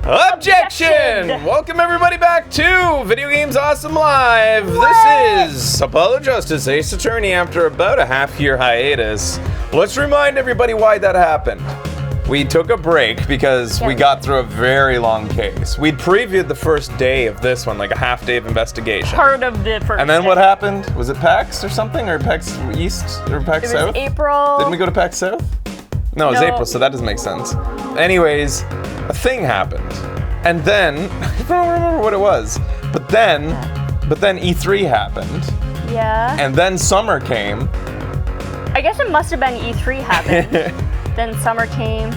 Objection! Welcome everybody back to Video Games Awesome Live. This is Apollo Justice, Ace Attorney, after about a half-year hiatus. Let's remind everybody why that happened. We took a break because we got through a very long case. We'd previewed the first day of this one, like a half day of investigation. Part of the first And then day. what happened? Was it PAX or something? Or PAX East? Or PAX South? It was April. Didn't we go to PAX South? No, it was No. April, so that doesn't make sense. Anyways, a thing happened. And then, I don't remember what it was, but then E3 happened. Yeah. And then summer came. I guess it must have been E3 happened. Then summer came.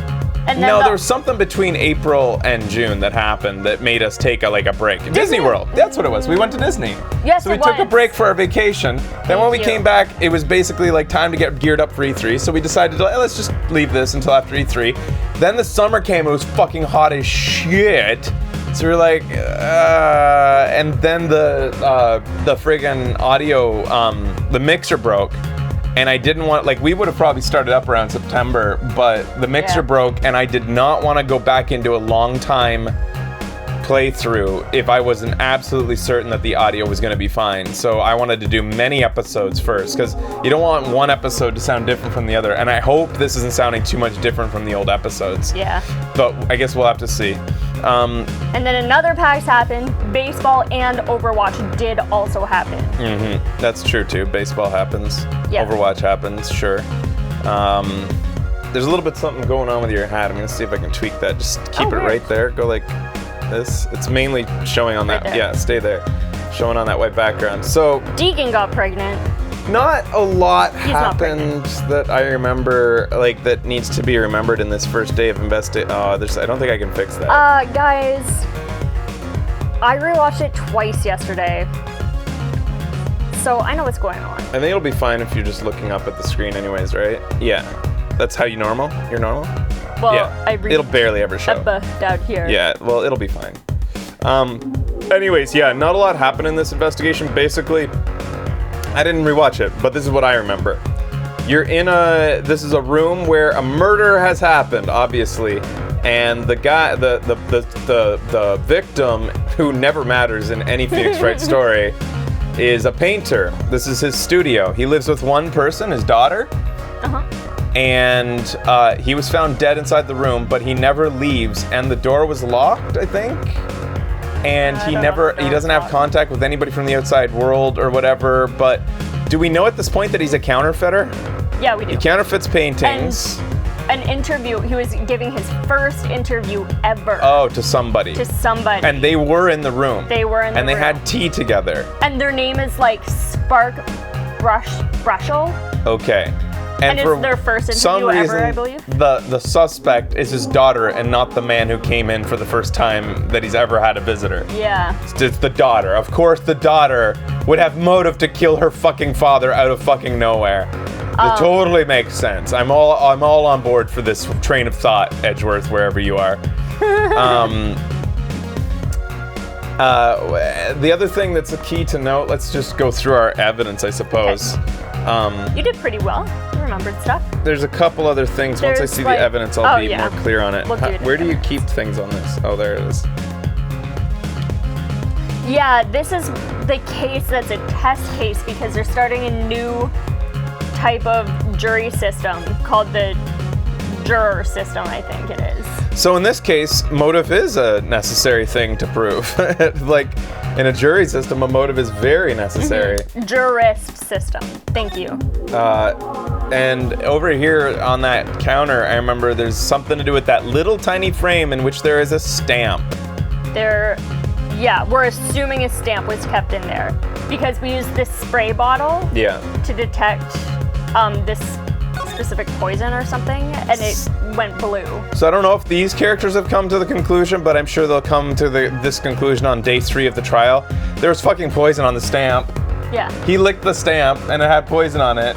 And then No, there was something between April and June that happened that made us take a break. Disney World. That's what it was. We went to Disney. Yes, So we it took a was. break for our vacation. Then when we you. came back, it was basically like time to get geared up for E3. So we decided to let's just leave this until after E3. Then the summer came. It was fucking hot as shit. So we were like, and then the friggin' audio, the mixer broke. And I didn't want, we would have probably started up around September, but the mixer broke, and I did not want to go back into a long time playthrough if I wasn't absolutely certain that the audio was going to be fine. So I wanted to do many episodes first, because you don't want one episode to sound different from the other. And I hope this isn't sounding too much different from the old episodes. Yeah. But I guess we'll have to see. And then another PAX happened. Baseball and Overwatch did also happen. That's true too. Baseball happens. Yeah. Overwatch happens, sure. There's a little bit something going on with your hat. I'm gonna see if I can tweak that. Just keep it weird. right there. Go like this. It's mainly showing on that. there. Yeah, stay there. Showing on that white background. So Deegan got pregnant. not a lot not happened that I remember, that needs to be remembered in this first day of investigation. I don't think I can fix that. Guys, I rewatched it twice yesterday. So I know what's going on. I think it'll be fine if you're just looking up at the screen anyways, right? Yeah. That's how you're normal? Well, Yeah, I read it'll barely ever show. down here. Yeah, well, it'll be fine. Anyways, yeah, not a lot happened in this investigation. Basically, I didn't rewatch it, but this is what I remember. This is a room where a murder has happened, obviously, and the guy, the victim, who never matters in any Phoenix Wright story, is a painter. This is his studio. He lives with one person, his daughter. And he was found dead inside the room, but he never leaves, and the door was locked, I think. And he doesn't have contact with anybody from the outside world or whatever. But do we know at this point that he's a counterfeiter? Yeah, we do. He counterfeits paintings. An interview. He was giving his first interview ever. Oh, to somebody. To somebody. And they were in the room. They were in the room. And they had tea together. And their name is Spark Brushel. Okay. And for it's their first some interview reason, ever, I believe. The suspect is his daughter and not the man who came in for the first time that he's ever had a visitor. Yeah. It's the daughter. Of course the daughter would have motive to kill her fucking father out of fucking nowhere. It totally makes sense. I'm all on board for this train of thought, Edgeworth, wherever you are. The other thing that's a key to note, let's just go through our evidence, I suppose. You did pretty well. You remembered stuff. There's a couple other things. Once I There's see the evidence, I'll be more clear on it. We'll do Where do you keep things on this? Oh, there it is. Yeah, this is the case that's a test case because they're starting a new type of jury system called the juror system, I think it is. So in this case, motive is a necessary thing to prove. In a jury system, a motive is very necessary. Jurist system. Thank you. And over here on that counter, I remember there's something to do with that little tiny frame in which there is a stamp. We're assuming a stamp was kept in there because we used this spray bottle to detect this specific poison or something, and it went blue. So I don't know if these characters have come to the conclusion, but I'm sure they'll come to this conclusion on day 3 of the trial. There was fucking poison on the stamp. Yeah. He licked the stamp and it had poison on it.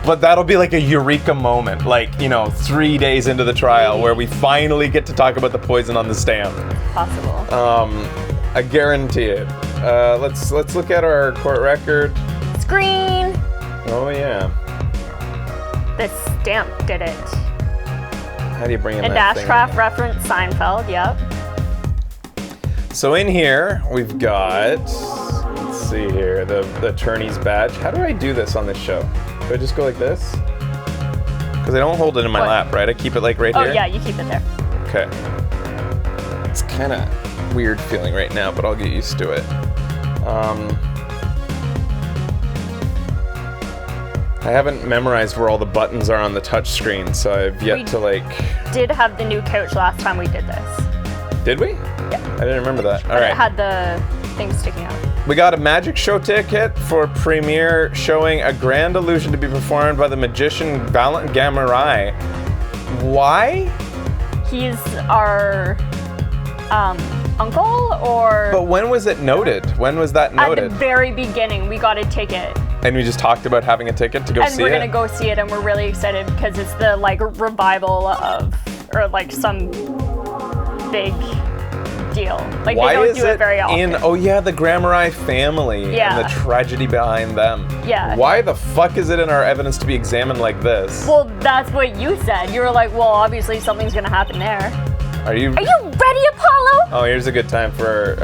But that'll be like a eureka moment, 3 days into the trial where we finally get to talk about the poison on the stamp. Possible. I guarantee it. Let's look at our court record. Screen. Oh yeah. The stamp did it. How do you bring in And that thing? Ashcraft referenced Seinfeld, yep. So in here, we've got, let's see here, the attorney's badge. How do I do this on this show? Do I just go like this? Because I don't hold it in my What? lap, right? I keep it like right Oh here? yeah, you keep it there. Okay. It's kind of weird feeling right now, but I'll get used to it. I haven't memorized where all the buttons are on the touch screen, so I've yet We- to like... Did have the new couch last time we did this. Did we? Yeah. I didn't remember that. All But right. it had the thing sticking out. We got a magic show ticket for premiere showing a grand illusion to be performed by the magician Valant Gamurai. Why? He's our uncle, or But when was it noted? When was that at noted? the very beginning we got a ticket. And we just talked about having a ticket to go And see we're it? gonna go see it, and we're really excited because it's the like revival of, or like some big deal. Like Why they don't is do it very often. in? Oh yeah, the Gramurai family Yeah. and the tragedy behind them. Yeah. Why the fuck is it in our evidence to be examined like this? Well, that's what you said. You were like, well, obviously something's gonna happen there. Are you? Are you ready, Apollo? Oh, here's a good time for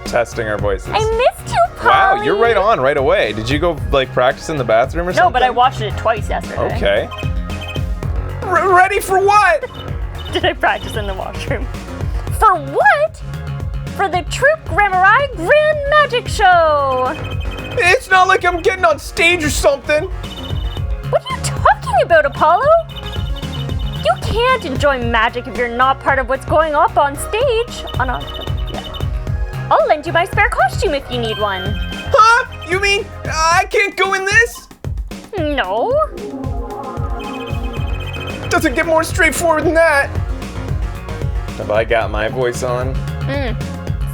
testing our voices. I missed you, Polly. Wow, you're right on right away. Did you go like practice in the bathroom or something? No, but I watched it twice yesterday. Okay. Ready for what? Did I practice in the washroom? For what? For the Troop Gramurai Grand Magic Show! It's not like I'm getting on stage or something. What are you talking about, Apollo? You can't enjoy magic if you're not part of what's going up on stage. Yeah. I'll lend you my spare costume if you need one. Huh? You mean I can't go in this? No. Doesn't get more straightforward than that. Have I got my voice on?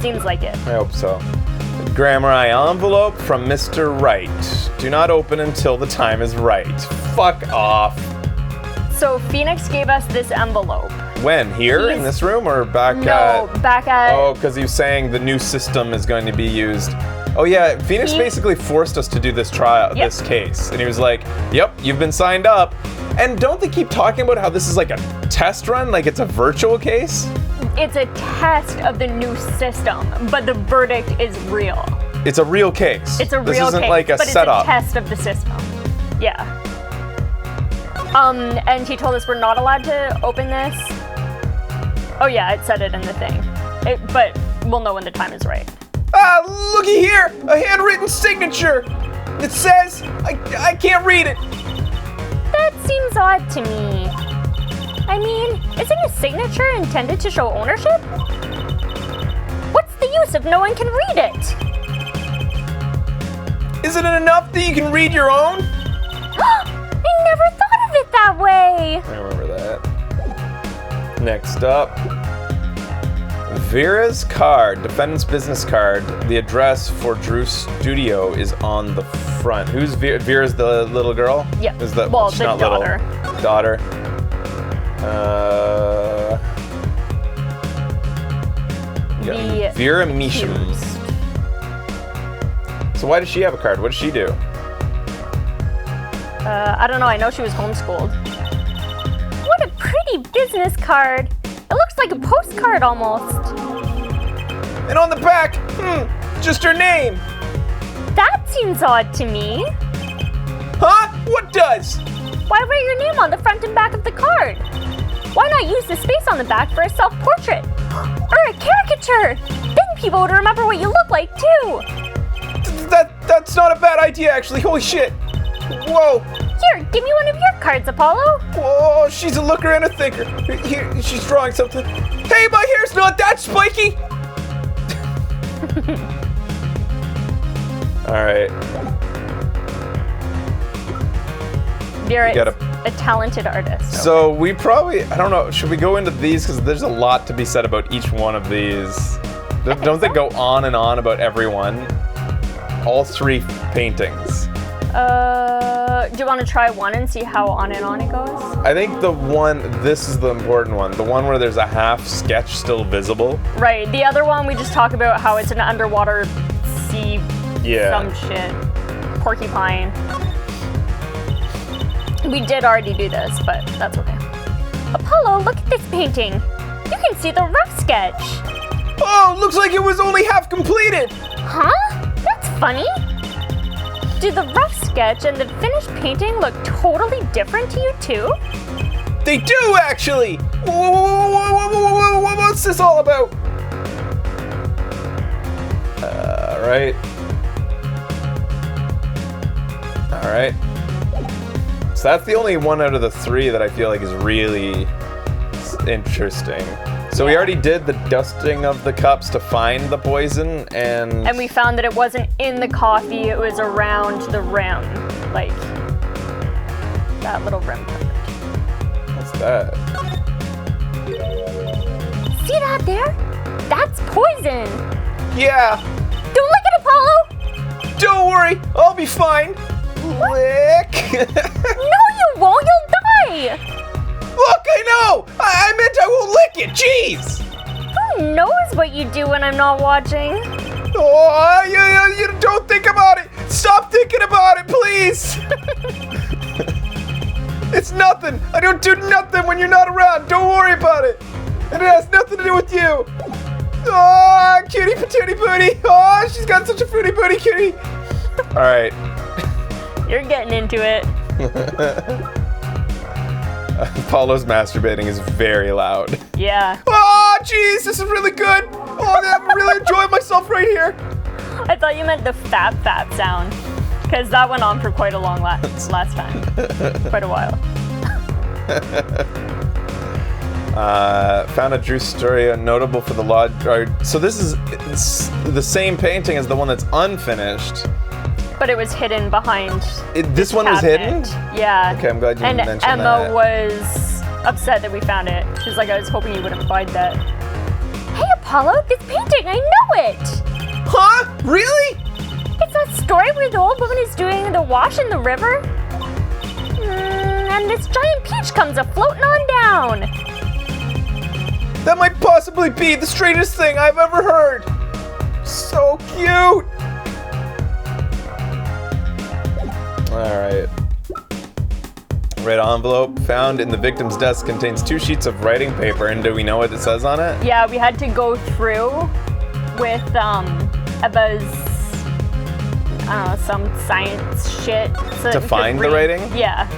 Seems like it. I hope so. The Gramurai envelope from Mr. Right. Do not open until the time is right. Fuck off. So Phoenix gave us this envelope. When? Here in He's- this room or back No, at? back at. Oh, because he was saying the new system is going to be used. Oh yeah, Phoenix He- basically forced us to do this trial, Yep. this case, and he was like, "Yep, you've been signed up." And don't they keep talking about how this is like a test run, like it's a virtual case? It's a test of the new system, but the verdict is real. It's a real case. It's a this real isn't case, like a but setup. it's a test of the system. Yeah. And he told us we're not allowed to open this. Oh yeah, it said it in the thing. But we'll know when the time is right. Ah, looky here, a handwritten signature. It says, I can't read it. That seems odd to me. I mean, isn't a signature intended to show ownership? What's the use if no one can read it? Isn't it enough that you can read your own? I never thought of it that way. I remember that. Next up, Vera's card, defendant's business card. The address for Drew's studio is on the front. Who's Vera? Vera's the little girl? Yeah. Is that Well, she's the not daughter. Little. Daughter. Yeah. The Vera Measham. accused. So why does she have a card? What does she do? I don't know. I know she was homeschooled. What a pretty business card. It looks like a postcard almost. And on the back, just her name. That seems odd to me. Huh? What does? Why write your name on the front and back of the card? Why not use the space on the back for a self-portrait? Or a caricature? Then people would remember what you look like too. That's not a bad idea, actually. Holy shit. Whoa. Here, give me one of your cards, Apollo. Whoa, she's a looker and a thinker. Here, she's drawing something. Hey, my hair's not that spiky. All right. Vera You is gotta- a talented artist. So we probably, I don't know, should we go into these? Because there's a lot to be said about each one of these. Don't they go on and on about every one? All three paintings. Do you want to try one and see how on and on it goes? I think this is the important one. The one where there's a half sketch still visible. Right. The other one we just talk about how it's an underwater sea Yeah. some shit. Porcupine. We did already do this, but that's okay. Apollo, look at this painting. You can see the rough sketch. Oh, looks like like it was only half completed. Huh? That's funny. Do the rough sketch and the finished painting look totally different to you too? They do, actually. What's this all about? Right. All right. So that's the only one out of the three that I feel like is really interesting. So we already did the dusting of the cups to find the poison, and we found that it wasn't in the coffee, it was around the rim. Like, that little rim part. What's that? See that there? That's poison. Yeah. Don't lick it, Apollo! Don't worry, I'll be fine. Lick. No, you won't, you'll die! Look, I know! I meant I won't lick it, jeez! Who knows what you do when I'm not watching? Oh, you don't think about it! Stop thinking about it, please! It's nothing! I don't do nothing when you're not around! Don't worry about it! And it has nothing to do with you! Oh, cutie patootie booty! Oh, she's got such a fruity booty, cutie! Alright. You're getting into it. Apollo's masturbating is very loud. Yeah. Oh, jeez, this is really good! Oh, I'm really enjoying myself right here! I thought you meant the fat sound. Because that went on for quite a long last time. Quite a while. Found a Drew story notable for the lodge. So this is the same painting as the one that's unfinished. But it was hidden behind. This one was hidden? Yeah. Okay, I'm glad you mentioned that. And Emma was upset that we found it. She's like, I was hoping you wouldn't find that. Hey, Apollo, this painting, I know it! Huh? Really? It's that story where the old woman is doing the wash in the river. And this giant peach comes a-floating on down. That might possibly be the strangest thing I've ever heard. So cute. All right. Red envelope found in the victim's desk contains 2 sheets of writing paper. And do we know what it says on it? Yeah, we had to go through with Ebba's, I don't know, some science shit. So To find the writing? Yeah.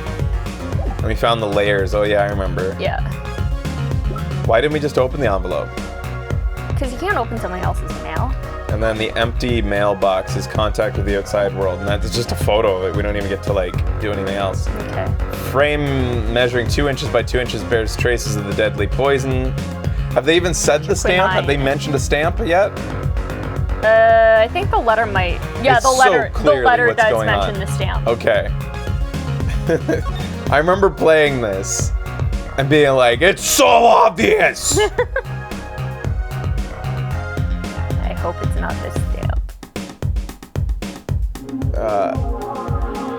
And we found the layers. Oh yeah, I remember. Yeah. Why didn't we just open the envelope? Because you can't open somebody else's mail. And then the empty mailbox is contact with the outside world. And that's just a photo of it. We don't even get to, like, do anything else. Okay. Frame measuring 2 inches by 2 inches bears traces of the deadly poison. Have they even said the stamp? Have they mentioned a stamp yet? I think the letter might. Yeah, It's the letter. so clearly the letter what's does going mention on. the stamp. Okay. I remember playing this and being like, it's so obvious! I hope it's not this stamp.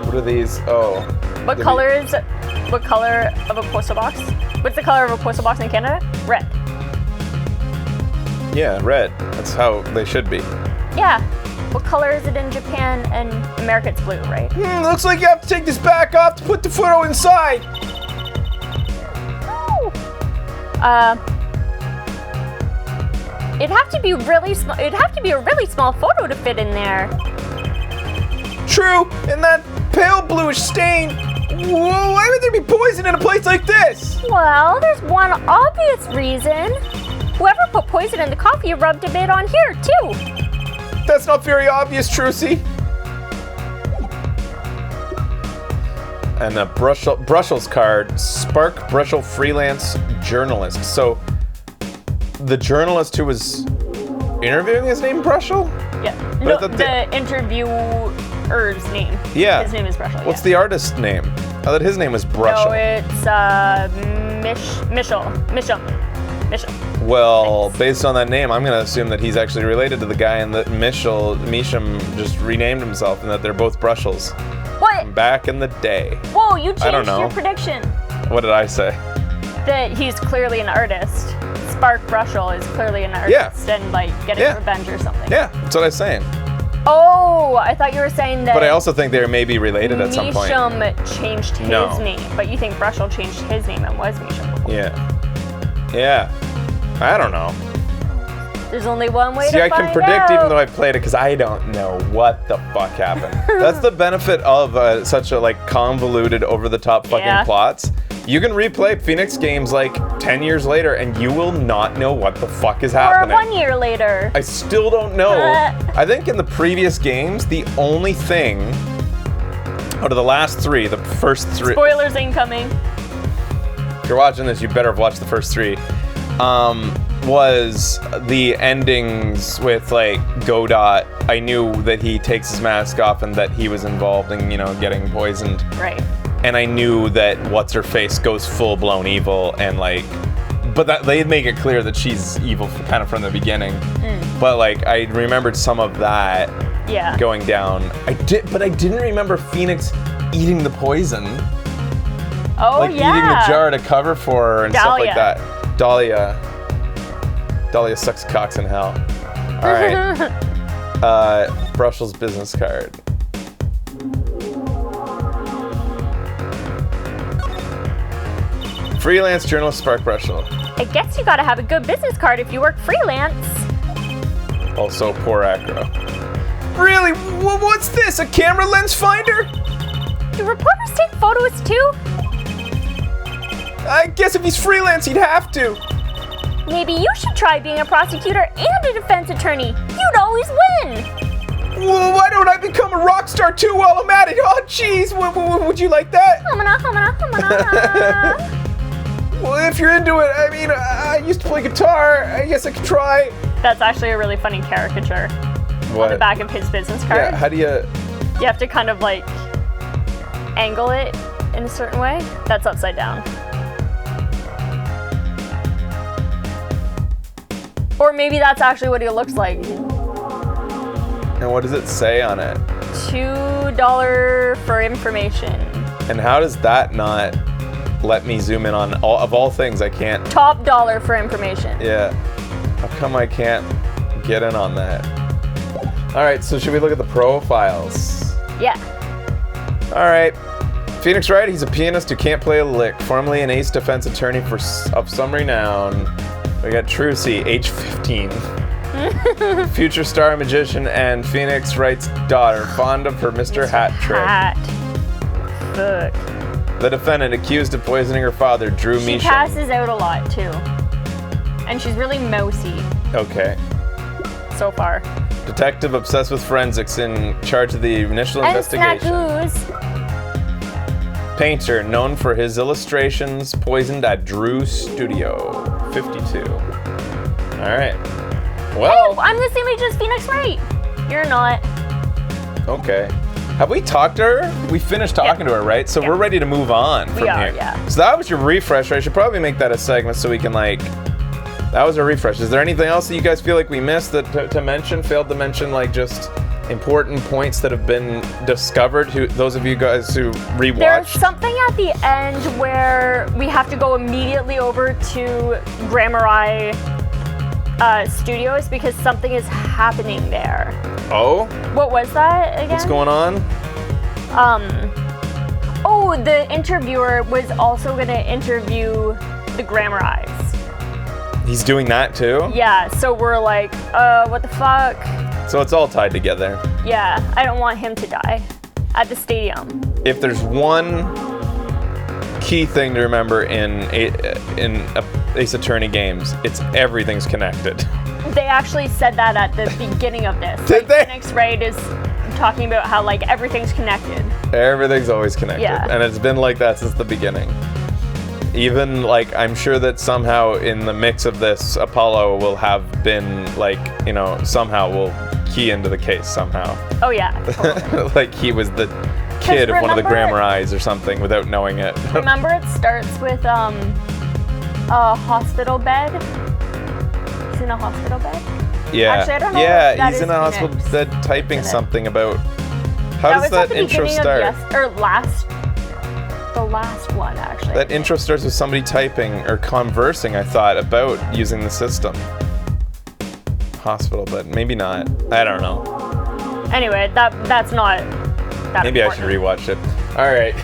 What are these? Oh. What color of a postal box? What's the color of a postal box in Canada? Red. Yeah, red. That's how they should be. Yeah. What color is it in Japan and America? It's blue, right? Looks like you have to take this back off to put the photo inside. It'd have to be really small. It'd have to be a really small photo to fit in there. True, and that pale bluish stain. Whoa, why would there be poison in a place like this? Well, there's one obvious reason. Whoever put poison in the coffee rubbed a bit on here too. That's not very obvious, Trucy. And a Brussels card, Spark Brussels freelance journalist. So the journalist who was interviewing his name Brussels? Yeah. But No, I thought the interviewer's name. Yeah. His name is Brussels. What's the artist's name? I thought his name was Brussels. No, it's Misham. Well, based on that name, I'm going to assume that he's actually related to the guy and that Misham just renamed himself and that they're both Brussels. What? Back in the day. Whoa, you I don't changed know. your prediction. What did I say? That he's clearly an artist. Spark Brussels is clearly an artist and like getting revenge or something. Yeah, that's what I was saying. Oh, I thought you were saying that. But I also think they may be related at some point. Misham changed his name, but you think Brussels changed his name and was Misham before. Yeah. Yeah. I don't know. There's only one way See, to I find can predict out. even though I played it because I don't know what the fuck happened. That's the benefit of such a like convoluted, over-the-top fucking Yeah. plots. You can replay Phoenix games like 10 years later and you will not know what the fuck is Or happening. 1 year later. I still don't know. I think in the previous games, the only thing out of the last three, the first three. Spoilers incoming. If you're watching this, you better have watched the first three. Was the endings with like Godot. I knew that he takes his mask off and that he was involved in, getting poisoned. Right. And I knew that what's-her-face goes full-blown evil and like, but that they make it clear that she's evil kind of from the beginning. But like, I remembered some of that Yeah. going down. But I didn't remember Phoenix eating the poison. Oh, Like yeah. eating the jar to cover for her and stuff like Dahlia. that. Dahlia sucks cocks in hell. All right. Brussels business card. Freelance journalist Spark Brushel. I guess you gotta have a good business card if you work freelance. Also poor acro. Really? What's this? A camera lens finder? Do reporters take photos too? I guess if he's freelance, he'd have to. Maybe you should try being a prosecutor and a defense attorney. You'd always win. Well, why don't I become a rock star too while I'm at it? Oh, jeez. Would you like that? Humana, humana, humana. Well, if you're into it, I mean, I used to play guitar. I guess I could try. That's actually a really funny caricature What? on the back of his business card. Yeah, how do you... You have to kind of like angle it in a certain way. That's upside down. Or maybe that's actually what he looks like. And what does it say on it? $2 for information. And how does that not let me zoom in on all things? I can't. Top dollar for information. Yeah. How come I can't get in on that? All right, so should we look at the profiles? Yeah. All right. Phoenix Wright, he's a pianist who can't play a lick. Formerly an ace defense attorney of some renown. We got Trucy, age 15. Future star magician and Phoenix Wright's daughter, fond of her Mr. Hat trick. Hat. Fuck. The defendant accused of poisoning her father, Drew She Measham. passes out a lot too. And she's really mousy Okay. so far. Detective obsessed with forensics in charge of the initial And investigation. snackoos. Painter, known for his illustrations, poisoned at Drew's studio. 52. All right. Well, I'm the same age as Phoenix Wright. You're not. okay. Have we talked to her? We finished talking to her, right? So we're ready to move on from are, here. yeah. So that was your refresher. I should probably make that a segment so we can that was a refresh. Is there anything else that you guys feel like we missed that to mention? Failed to mention, like just important points that have been discovered? Those of you guys who rewatched. There's something at the end where we have to go immediately over to Grammar Studios because something is happening there. Oh, What was that again? what's going on? Oh, the interviewer was also going to interview the Grammar Eyes. He's doing that too? Yeah, so we're like, what the fuck? So it's all tied together. Yeah, I don't want him to die at the stadium. If there's one key thing to remember in Ace Attorney games, it's everything's connected. They actually said that at the beginning of this. Did they? Phoenix Wright is talking about how like everything's connected. Everything's always connected. Yeah. And it's been like that since the beginning. Even like I'm sure that somehow in the mix of this, Apollo will have been somehow will key into the case somehow. Oh yeah. Totally. Like he was the kid of one of the remember- Grammar Eyes or something without knowing it. Remember it starts with a hospital bed. He's in a hospital bed. Yeah. Actually, I don't know Yeah, if that he's is in a hospital Phoenix, bed typing isn't it? something about. How That does was that at the intro beginning start? of the last one actually. That intro starts with somebody typing or conversing, I thought, about using the system. Hospital bed, maybe not. I don't know. Anyway, that's not that Maybe I should important. rewatch it. All right,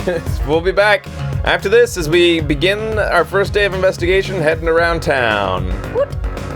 we'll be back after this as we begin our first day of investigation, heading around town. Woot